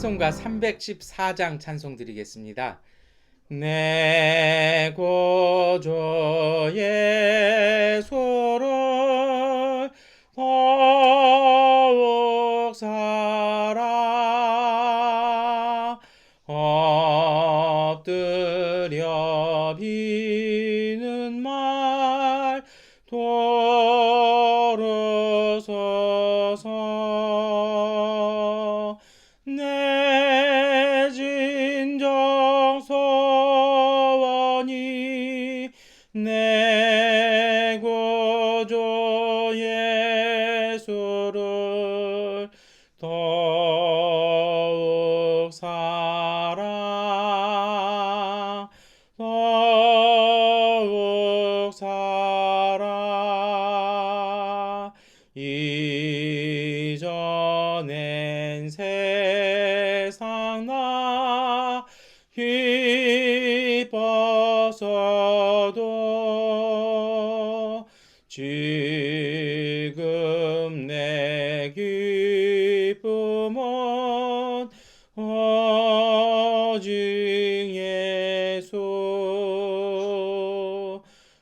찬송가 314장 찬송 드리겠습니다. 내 구주 예수를 더욱 사랑 엎드려 비는 말 들으소서. 내 진정 소원이 내 구주 예수를 더욱 사랑 더욱 사랑. 이전엔 세상 나 기뻤어도 지금 내 기쁨은 오직 예수.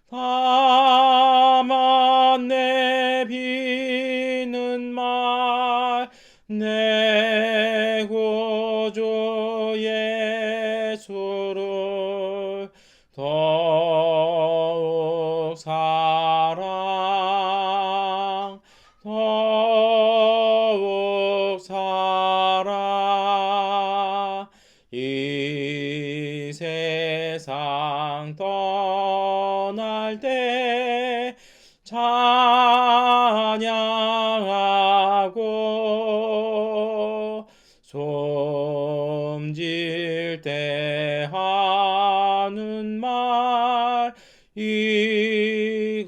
다만 내 비는 말 내 구주 예수를 더욱 사랑 더욱 사랑. 이 세상 떠날 때 찬양하고 숨질 때 하는 말 이것일세.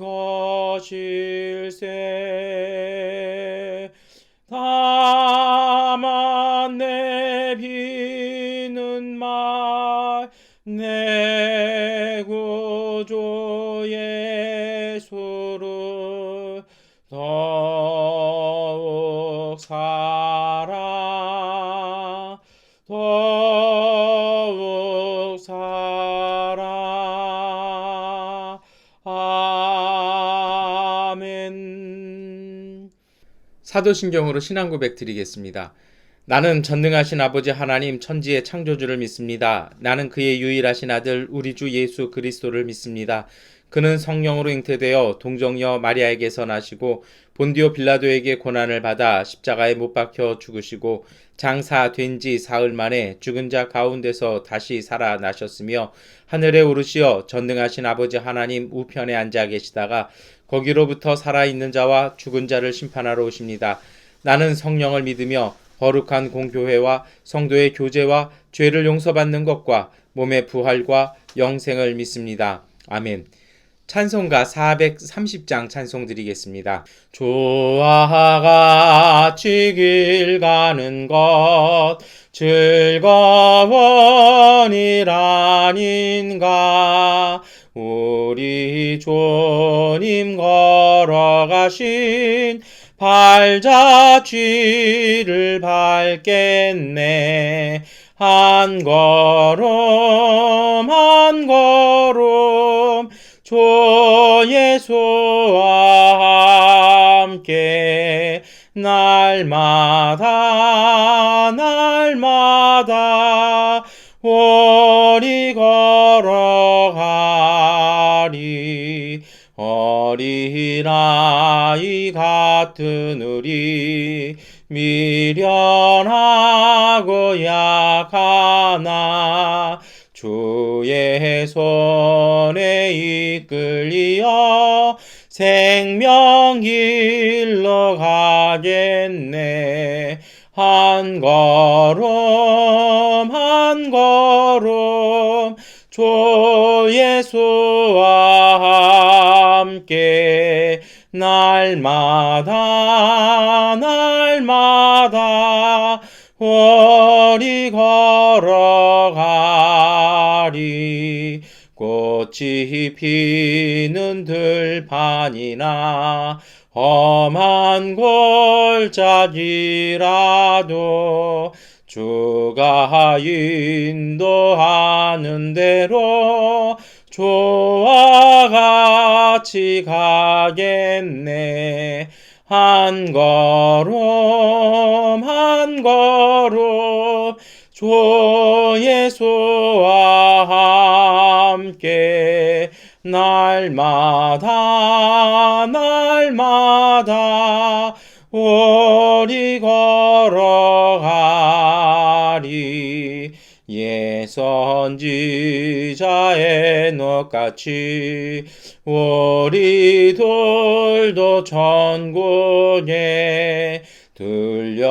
다만 내 비는 말 내 구주 예수를 더욱 사랑 더욱 사랑. 아멘. 사도신경으로 신앙고백 드리겠습니다. 나는 전능하신 아버지 하나님 천지의 창조주를 믿습니다. 나는 그의 유일하신 아들 우리 주 예수 그리스도를 믿습니다. 그는 성령으로 잉태되어 동정녀 마리아에게서 나시고 본디오 빌라도에게 고난을 받아 십자가에 못 박혀 죽으시고 장사된 지 사흘 만에 죽은 자 가운데서 다시 살아나셨으며 하늘에 오르시어 전능하신 아버지 하나님 우편에 앉아 계시다가 거기로부터 살아있는 자와 죽은 자를 심판하러 오십니다. 나는 성령을 믿으며 거룩한 공교회와 성도의 교제와 죄를 용서받는 것과 몸의 부활과 영생을 믿습니다. 아멘. 찬송가 430장 찬송 드리겠습니다. 주와 같이 길 가는 것 즐거운 일 아닌가. 우리 주님 걸어가신 발자취를 밟겠네. 한 걸음 한 걸음 주 예수와 함께 날마다 날마다 오리 걸어가리. 어린아이 같은 우리 미련하고 약하나 주의 손에 이끌려 생명길로 가겠네. 한 걸음 한 걸음 주 예수와 함께 날마다 날마다 오리 걸어가리. 꽃이 피는 들판이나 험한 골짜기라도 주가 인도하는 대로 주와 같이 가겠네. 한 걸음 한 걸음 주 예수와 함께 날마다 우리 걸어가리. 예선지자의 넋같이 우리들도 천국에 들려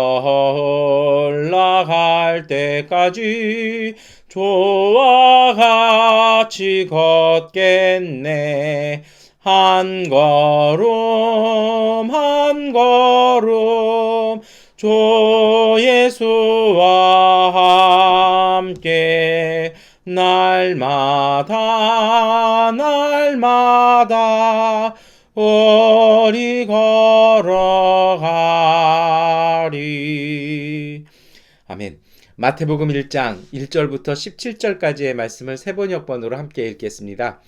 올라갈 때까지 주와 같이 걷겠네. 한 걸음 한 걸음 주 예수와 함께 날마다 우리 걸어가리. 아멘. 마태복음 1장 1절부터 17절까지의 말씀을 세번역번으로 함께 읽겠습니다.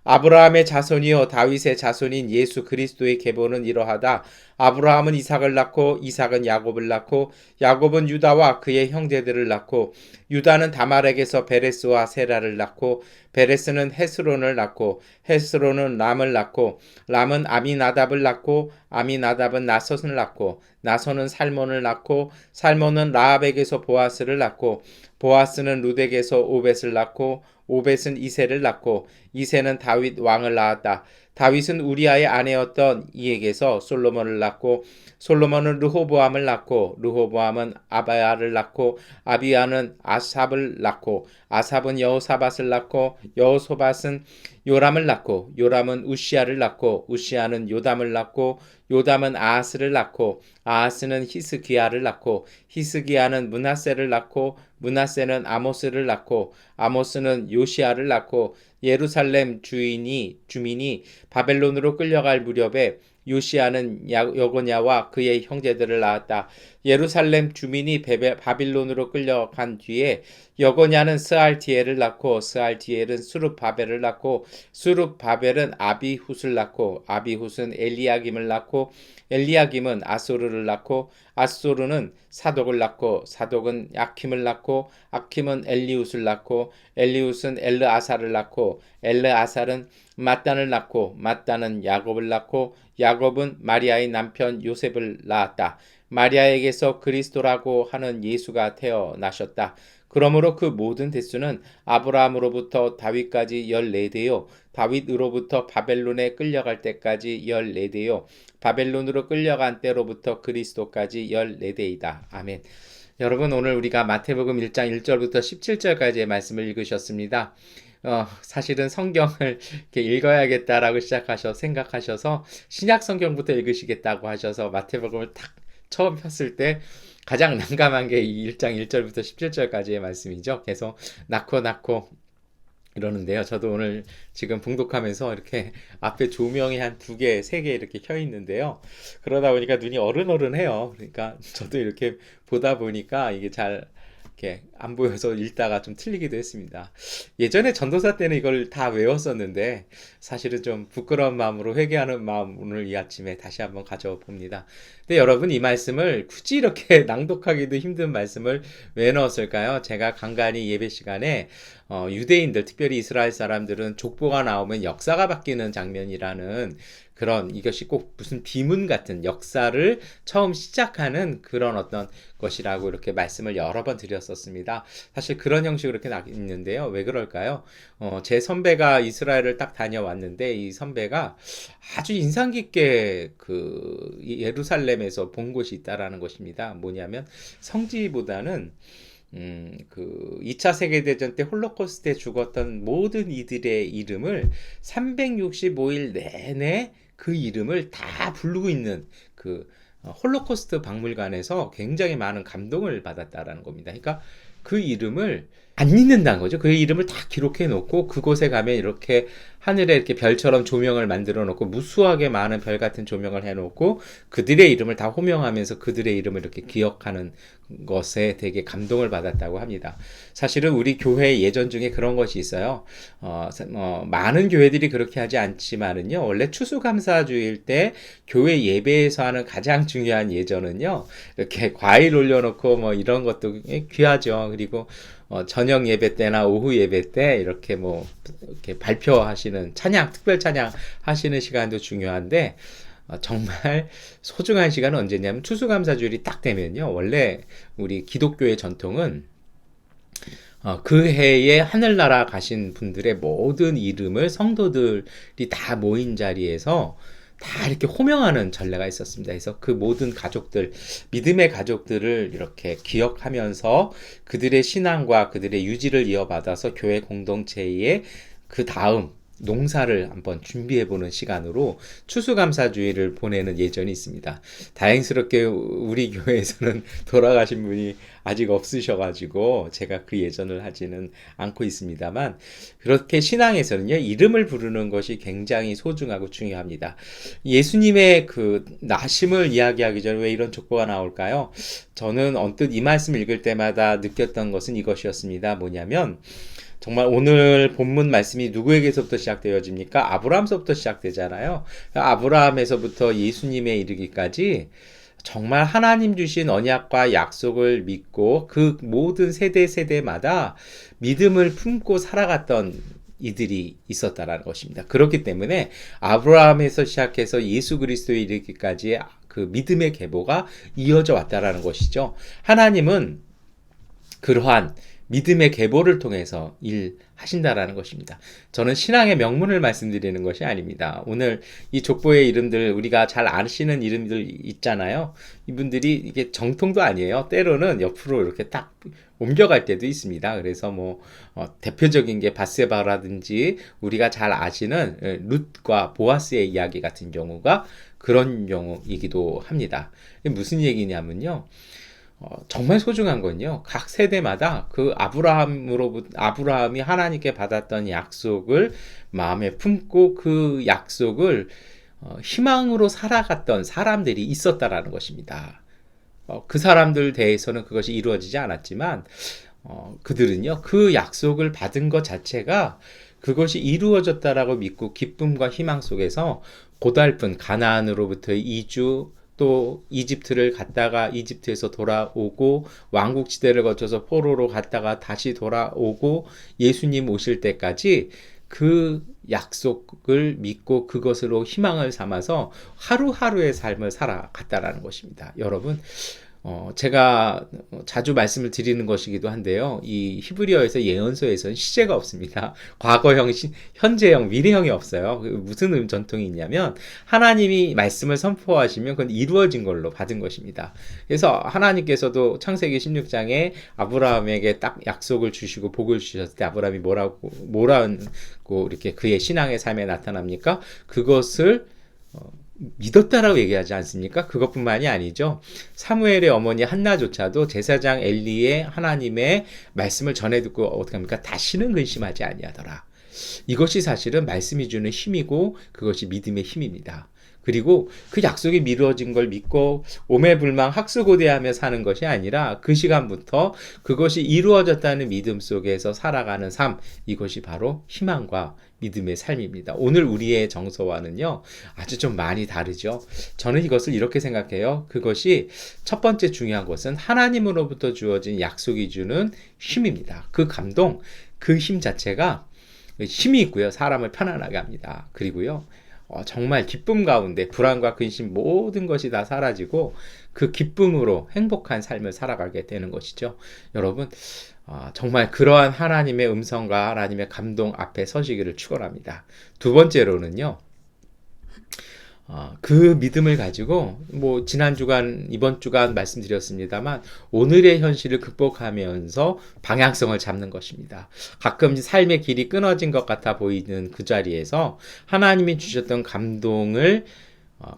아브라함의 자손이요 다윗의 자손인 예수 그리스도의 계보는 이러하다. 아브라함은 이삭을 낳고 이삭은 야곱을 낳고 야곱은 유다와 그의 형제들을 낳고 유다는 다말에게서 베레스와 세라를 낳고 베레스는 헤스론을 낳고 헤스론은 람을 낳고 람은 아미나답을 낳고 아미나답은 나섯을 낳고 나선은 살몬을 낳고 살몬은 라합에게서 보아스를 낳고 보아스는 룻에게서 오벳을 낳고 오벳은 이새를 낳고 이새는 다윗 왕을 낳았다. 다윗은 우리아의 아내였던 이에게서 솔로몬을 낳고 솔로몬은 르호보암을 낳고 르호보암은 아바야를 낳고 아비야는 아삽을 낳고 아삽은 여호사밧을 낳고 여호사밧은 요람을 낳고 요람은 우시아를 낳고 우시아는 요담을 낳고 요담은 아하스를 낳고 아하스는 히스기야를 낳고 히스기야는 므낫세를 낳고 므낫세는 아모스를 낳고 아모스는 요시아를 낳고 예루살렘 주민이 바벨론으로 끌려갈 무렵에 요시아는 여고냐와 그의 형제들을 낳았다. 예루살렘 주민이 바빌론으로 끌려간 뒤에 여고냐는 스알티엘을 낳고 스알티엘은 수룹바벨을 낳고 수룹바벨은 아비훗을 낳고 아비훗은 엘리야김을 낳고 엘리야김은 아소르를 낳고 아소르는 사독을 낳고 사독은 아킴을 낳고 아킴은 엘리훗을 낳고 엘리훗은 엘르아살을 낳고 엘르아살은 mat단을 낳고 mat단은 야곱을 낳고 야곱은 마리아의 남편 요셉을 낳았다. 마리아에게서 그리스도라고 하는 예수가 태어나셨다. 그러므로 그 모든 대수는 아브라함으로부터 다윗까지 14대요 다윗으로부터 바벨론에 끌려갈 때까지 14대요 바벨론으로 끌려간 때로부터 그리스도까지 14대이다. 아멘. 여러분, 오늘 우리가 마태복음 1장 1절부터 17절까지의 말씀을 읽으셨습니다. 사실은 성경을 이렇게 읽어야겠다라고 생각하셔서 신약 성경부터 읽으시겠다고 하셔서 마태복음을 딱 처음 폈을 때 가장 난감한 게 이 1장 1절부터 17절까지의 말씀이죠. 계속 낳고 이러는데요. 저도 오늘 지금 봉독하면서 이렇게 앞에 조명이 한 2개, 3개 이렇게 켜 있는데요. 그러다 보니까 눈이 어른어른해요. 그러니까 저도 이렇게 보다 보니까 이게 잘 이렇게 안 보여서 읽다가 좀 틀리기도 했습니다. 예전에 전도사 때는 이걸 다 외웠었는데 사실은 좀 부끄러운 마음으로 회개하는 마음 오늘 이 아침에 다시 한번 가져와 봅니다. 근데 여러분, 이 말씀을 굳이 이렇게 낭독하기도 힘든 말씀을 왜 넣었을까요? 제가 간간히 예배 시간에 유대인들, 특별히 이스라엘 사람들은 족보가 나오면 역사가 바뀌는 장면이라는 그런, 이것이 꼭 무슨 비문 같은 역사를 처음 시작하는 그런 어떤 것이라고 이렇게 말씀을 여러 번 드렸었습니다. 사실 그런 형식으로 이렇게 있는데요. 왜 그럴까요? 제 선배가 이스라엘을 딱 다녀왔는데 이 선배가 아주 인상 깊게 그 예루살렘에서 본 곳이 있다라는 것입니다. 뭐냐면 성지보다는 그 2차 세계대전 때 홀로코스트에 죽었던 모든 이들의 이름을 365일 내내 그 이름을 다 부르고 있는 그 홀로코스트 박물관에서 굉장히 많은 감동을 받았다라는 겁니다. 그러니까 그 이름을 안 잊는다는 거죠. 그의 이름을 다 기록해 놓고 그곳에 가면 이렇게 하늘에 이렇게 별처럼 조명을 만들어 놓고 무수하게 많은 별 같은 조명을 해 놓고 그들의 이름을 다 호명하면서 그들의 이름을 이렇게 기억하는 것에 되게 감동을 받았다고 합니다. 사실은 우리 교회 예전 중에 그런 것이 있어요. 많은 교회들이 그렇게 하지 않지만은요. 원래 추수감사주일 때 교회 예배에서 하는 가장 중요한 예전은요. 이렇게 과일 올려놓고 뭐 이런 것도 귀하죠. 그리고 저녁 예배 때나 오후 예배 때 이렇게 뭐 이렇게 발표하시는 찬양, 특별 찬양 하시는 시간도 중요한데 정말 소중한 시간은 언제냐면 추수감사주일이 딱 되면요. 원래 우리 기독교의 전통은 그 해에 하늘나라 가신 분들의 모든 이름을 성도들이 다 모인 자리에서 다 이렇게 호명하는 전례가 있었습니다. 그래서 그 모든 가족들, 믿음의 가족들을 이렇게 기억하면서 그들의 신앙과 그들의 유지를 이어받아서 교회 공동체의 그 다음 농사를 한번 준비해보는 시간으로 추수감사주의를 보내는 예전이 있습니다. 다행스럽게 우리 교회에서는 돌아가신 분이 아직 없으셔가지고 제가 그 예전을 하지는 않고 있습니다만 그렇게 신앙에서는요 이름을 부르는 것이 굉장히 소중하고 중요합니다. 예수님의 그 나심을 이야기하기 전에 왜 이런 족보가 나올까요? 저는 언뜻 이 말씀 읽을 때마다 느꼈던 것은 이것이었습니다. 뭐냐면 정말 오늘 본문 말씀이 누구에게서부터 시작되어집니까? 아브라함서부터 시작되잖아요. 아브라함에서부터 예수님에 이르기까지 정말 하나님 주신 언약과 약속을 믿고 그 모든 세대마다 믿음을 품고 살아갔던 이들이 있었다라는 것입니다. 그렇기 때문에 아브라함에서 시작해서 예수 그리스도에 이르기까지의 그 믿음의 계보가 이어져 왔다라는 것이죠. 하나님은 그러한 믿음의 계보를 통해서 일하신다라는 것입니다. 저는 신앙의 명문을 말씀드리는 것이 아닙니다. 오늘 이 족보의 이름들 우리가 잘 아시는 이름들 있잖아요. 이분들이 이게 정통도 아니에요. 때로는 옆으로 이렇게 딱 옮겨갈 때도 있습니다. 그래서 뭐 대표적인 게 밧세바라든지 우리가 잘 아시는 룻과 보아스의 이야기 같은 경우가 그런 경우이기도 합니다. 무슨 얘기냐면요. 정말 소중한 건요. 각 세대마다 그 아브라함이 하나님께 받았던 약속을 마음에 품고 그 약속을 희망으로 살아갔던 사람들이 있었다라는 것입니다. 그 사람들 대해서는 그것이 이루어지지 않았지만 그들은요. 그 약속을 받은 것 자체가 그것이 이루어졌다라고 믿고 기쁨과 희망 속에서 고달픈 가나안으로부터의 이주 또 이집트를 갔다가 이집트에서 돌아오고 왕국지대를 거쳐서 포로로 갔다가 다시 돌아오고 예수님 오실 때까지 그 약속을 믿고 그것으로 희망을 삼아서 하루하루의 삶을 살아갔다라는 것입니다. 여러분 제가 자주 말씀을 드리는 것이기도 한데요. 이 히브리어에서 예언서에서는 시제가 없습니다. 과거형, 현재형, 미래형이 없어요. 무슨 전통이 있냐면 하나님이 말씀을 선포하시면 그건 이루어진 걸로 받은 것입니다. 그래서 하나님께서도 창세기 16장에 아브라함에게 딱 약속을 주시고 복을 주셨을 때 아브라함이 뭐라고 이렇게 그의 신앙의 삶에 나타납니까? 그것을 믿었다라고 얘기하지 않습니까? 그것뿐만이 아니죠. 사무엘의 어머니 한나조차도 제사장 엘리의 하나님의 말씀을 전해 듣고 어떻게 합니까? 다시는 근심하지 아니하더라. 이것이 사실은 말씀이 주는 힘이고 그것이 믿음의 힘입니다. 그리고 그 약속이 미루어진 걸 믿고 오매불망 학수고대하며 사는 것이 아니라 그 시간부터 그것이 이루어졌다는 믿음 속에서 살아가는 삶, 이것이 바로 희망과 믿음의 삶입니다. 오늘 우리의 정서와는요 아주 좀 많이 다르죠. 저는 이것을 이렇게 생각해요. 그것이 첫 번째 중요한 것은 하나님으로부터 주어진 약속이 주는 힘입니다. 그 감동, 그 힘 자체가 힘이 있고요. 사람을 편안하게 합니다. 그리고요 정말 기쁨 가운데 불안과 근심 모든 것이 다 사라지고 그 기쁨으로 행복한 삶을 살아가게 되는 것이죠. 여러분 정말 그러한 하나님의 음성과 하나님의 감동 앞에 서시기를 축원합니다. 두 번째로는요. 그 믿음을 가지고 뭐 지난 주간 이번 주간 말씀드렸습니다만 오늘의 현실을 극복하면서 방향성을 잡는 것입니다. 가끔 삶의 길이 끊어진 것 같아 보이는 그 자리에서 하나님이 주셨던 감동을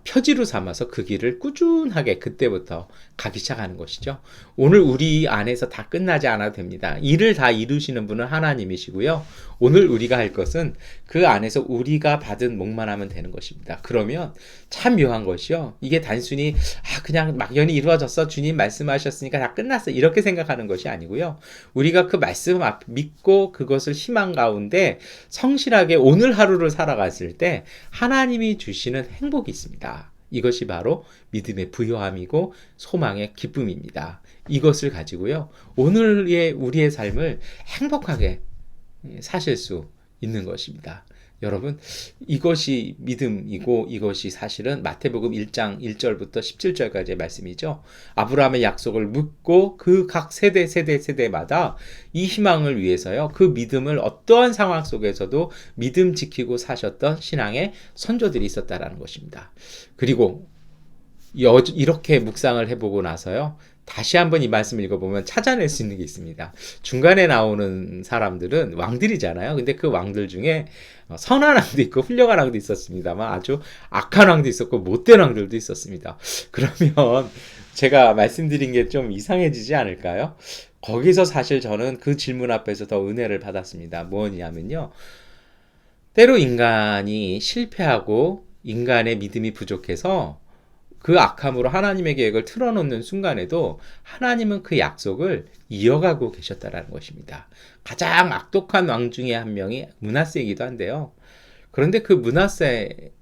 표지로 삼아서 그 길을 꾸준하게 그때부터 가기 시작하는 것이죠. 오늘 우리 안에서 다 끝나지 않아도 됩니다. 일을 다 이루시는 분은 하나님이시고요. 오늘 우리가 할 것은 그 안에서 우리가 받은 목만 하면 되는 것입니다. 그러면 참 묘한 것이요. 이게 단순히 그냥 막연히 이루어졌어. 주님 말씀하셨으니까 다 끝났어. 이렇게 생각하는 것이 아니고요. 우리가 그 말씀 믿고 그것을 희망 가운데 성실하게 오늘 하루를 살아갔을 때 하나님이 주시는 행복이 있습니다. 이것이 바로 믿음의 부요함이고 소망의 기쁨입니다. 이것을 가지고요. 오늘의 우리의 삶을 행복하게 사실 수 있는 것입니다. 여러분, 이것이 믿음이고 이것이 사실은 마태복음 1장 1절부터 17절까지의 말씀이죠. 아브라함의 약속을 묻고 그 각 세대마다 이 희망을 위해서요. 그 믿음을 어떠한 상황 속에서도 믿음 지키고 사셨던 신앙의 선조들이 있었다라는 것입니다. 그리고 이렇게 묵상을 해보고 나서요. 다시 한번 이 말씀을 읽어보면 찾아낼 수 있는 게 있습니다. 중간에 나오는 사람들은 왕들이잖아요. 근데 그 왕들 중에 선한 왕도 있고 훌륭한 왕도 있었습니다만 아주 악한 왕도 있었고 못된 왕들도 있었습니다. 그러면 제가 말씀드린 게 좀 이상해지지 않을까요? 거기서 사실 저는 그 질문 앞에서 더 은혜를 받았습니다. 뭐냐면요. 때로 인간이 실패하고 인간의 믿음이 부족해서 그 악함으로 하나님의 계획을 틀어놓는 순간에도 하나님은 그 약속을 이어가고 계셨다는 것입니다. 가장 악독한 왕 중에 한 명이 므낫세이기도 한데요. 그런데 그 므낫세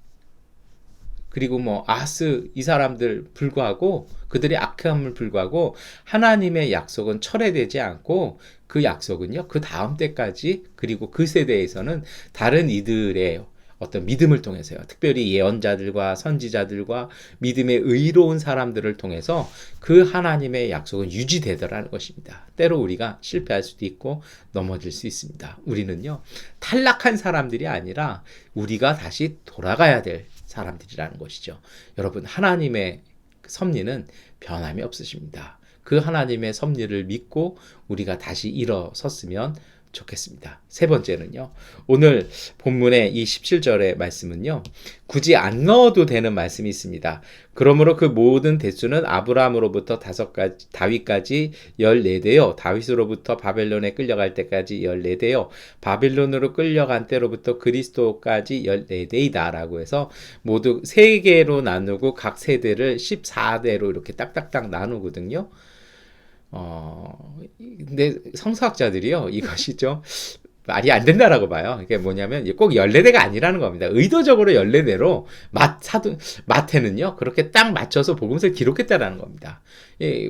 그리고 아스 이 사람들 불구하고 그들의 악함을 불구하고 하나님의 약속은 철회되지 않고 그 약속은요 그 다음 때까지 그리고 그 세대에서는 다른 이들의 어떤 믿음을 통해서요. 특별히 예언자들과 선지자들과 믿음의 의로운 사람들을 통해서 그 하나님의 약속은 유지되더라는 것입니다. 때로 우리가 실패할 수도 있고 넘어질 수 있습니다. 우리는요. 탈락한 사람들이 아니라 우리가 다시 돌아가야 될 사람들이라는 것이죠. 여러분 하나님의 섭리는 변함이 없으십니다. 그 하나님의 섭리를 믿고 우리가 다시 일어섰으면 좋겠습니다. 세 번째는요. 오늘 본문의 이 17절의 말씀은요. 굳이 안 넣어도 되는 말씀이 있습니다. 그러므로 그 모든 대수는 아브라함으로부터 다윗까지 14대요. 다윗으로부터 바벨론에 끌려갈 때까지 14대요. 바벨론으로 끌려간 때로부터 그리스도까지 14대이다 라고 해서 모두 3개로 나누고 각 세대를 14대로 이렇게 딱딱딱 나누거든요. 근데 성서학자들이요, 이것이 좀 말이 안 된다라고 봐요. 이게 뭐냐면 꼭 14대가 아니라는 겁니다. 의도적으로 14대로 마태는요, 그렇게 딱 맞춰서 복음서를 기록했다라는 겁니다.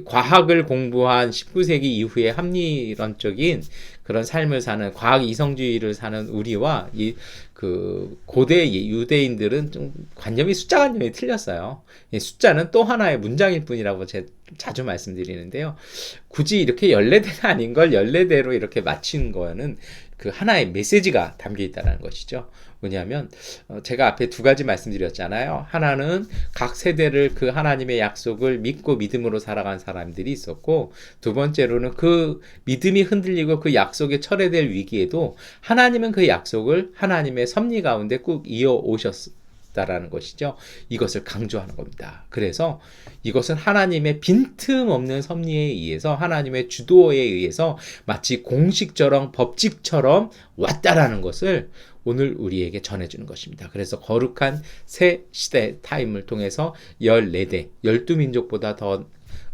과학을 공부한 19세기 이후에 합리론적인 그런 삶을 사는 과학 이성주의를 사는 우리와 그 고대 유대인들은 좀 숫자 관념이 틀렸어요. 숫자는 또 하나의 문장일 뿐이라고 제가 자주 말씀드리는데요. 굳이 이렇게 14대가 아닌 걸 14대로 이렇게 맞춘 거는 그 하나의 메시지가 담겨 있다는 것이죠. 뭐냐면 제가 앞에 2가지 말씀드렸잖아요. 하나는 각 세대를 그 하나님의 약속을 믿고 믿음으로 살아간 사람들이 있었고, 두 번째로는 그 믿음이 흔들리고 그 약속이 철회될 위기에도 하나님은 그 약속을 하나님의 섭리 가운데 꾹 이어 오셨다라는 것이죠. 이것을 강조하는 겁니다. 그래서 이것은 하나님의 빈틈없는 섭리에 의해서 하나님의 주도에 의해서 마치 공식처럼 법칙처럼 왔다라는 것을 오늘 우리에게 전해주는 것입니다. 그래서 거룩한 새 시대 타임을 통해서 14대, 12민족보다 더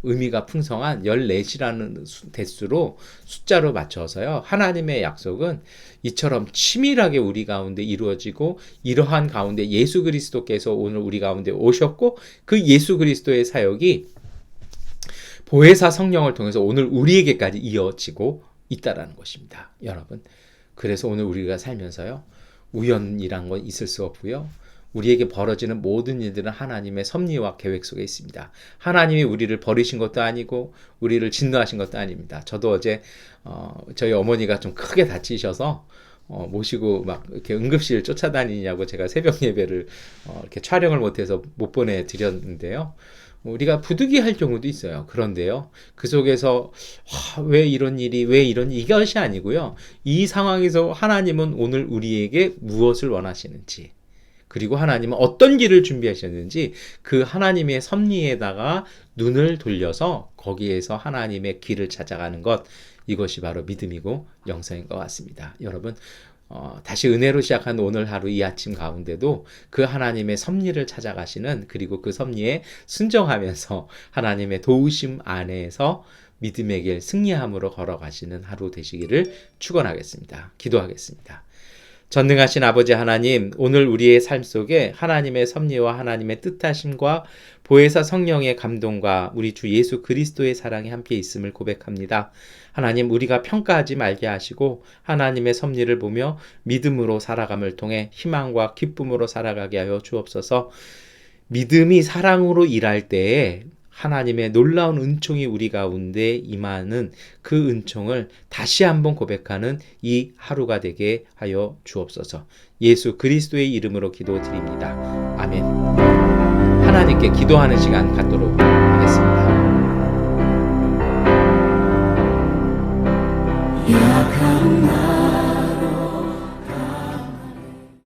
의미가 풍성한 14이라는 대수로 숫자로 맞춰서요. 하나님의 약속은 이처럼 치밀하게 우리 가운데 이루어지고 이러한 가운데 예수 그리스도께서 오늘 우리 가운데 오셨고 그 예수 그리스도의 사역이 보혜사 성령을 통해서 오늘 우리에게까지 이어지고 있다라는 것입니다. 여러분, 그래서 오늘 우리가 살면서요. 우연이란 건 있을 수 없고요. 우리에게 벌어지는 모든 일들은 하나님의 섭리와 계획 속에 있습니다. 하나님이 우리를 버리신 것도 아니고 우리를 진노하신 것도 아닙니다. 저도 어제 저희 어머니가 좀 크게 다치셔서 모시고 막 이렇게 응급실 쫓아다니냐고 제가 새벽 예배를 이렇게 촬영을 못해서 못 보내드렸는데요. 우리가 부득이할 경우도 있어요. 그런데요, 그 속에서 왜 이것이 아니고요. 이 상황에서 하나님은 오늘 우리에게 무엇을 원하시는지, 그리고 하나님은 어떤 길을 준비하셨는지 그 하나님의 섭리에다가 눈을 돌려서 거기에서 하나님의 길을 찾아가는 것, 이것이 바로 믿음이고 영성인 것 같습니다. 여러분, 다시 은혜로 시작한 오늘 하루 이 아침 가운데도 그 하나님의 섭리를 찾아가시는, 그리고 그 섭리에 순종하면서 하나님의 도우심 안에서 믿음의 길 승리함으로 걸어가시는 하루 되시기를 축원하겠습니다. 기도하겠습니다. 전능하신 아버지 하나님, 오늘 우리의 삶 속에 하나님의 섭리와 하나님의 뜻하심과 보혜사 성령의 감동과 우리 주 예수 그리스도의 사랑이 함께 있음을 고백합니다. 하나님, 우리가 평가하지 말게 하시고 하나님의 섭리를 보며 믿음으로 살아감을 통해 희망과 기쁨으로 살아가게 하여 주옵소서. 믿음이 사랑으로 일할 때에 하나님의 놀라운 은총이 우리 가운데 임하는 그 은총을 다시 한번 고백하는 이 하루가 되게 하여 주옵소서. 예수 그리스도의 이름으로 기도드립니다. 아멘. 하나님께 기도하는 시간 갖도록